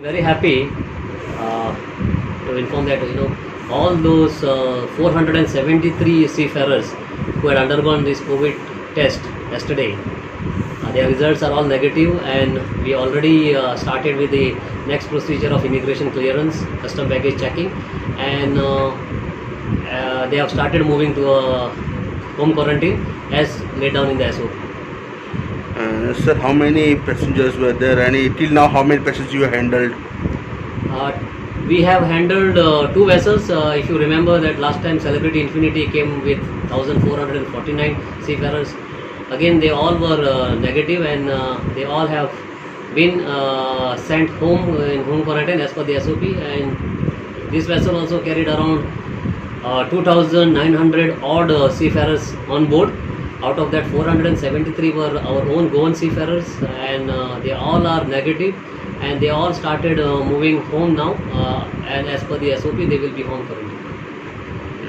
Very happy to inform that all those 473 seafarers who had undergone this COVID test yesterday, their results are all negative, and we already started with the next procedure of immigration clearance, custom baggage checking, and they have started moving to a home quarantine as laid down in the SOP. Sir, how many passengers were there, and till now how many passengers you handled? Uh, we have handled two vessels. If you remember that last time Celebrity Infinity came with 1449 seafarers. Again, they all were negative, and they all have been sent home in home quarantine as per the SOP. And this vessel also carried around 2,900 odd seafarers on board. Out of that, 473 were our own Goan seafarers, and they all are negative, and they all started moving home now, and as per the SOP they will be home quarantine.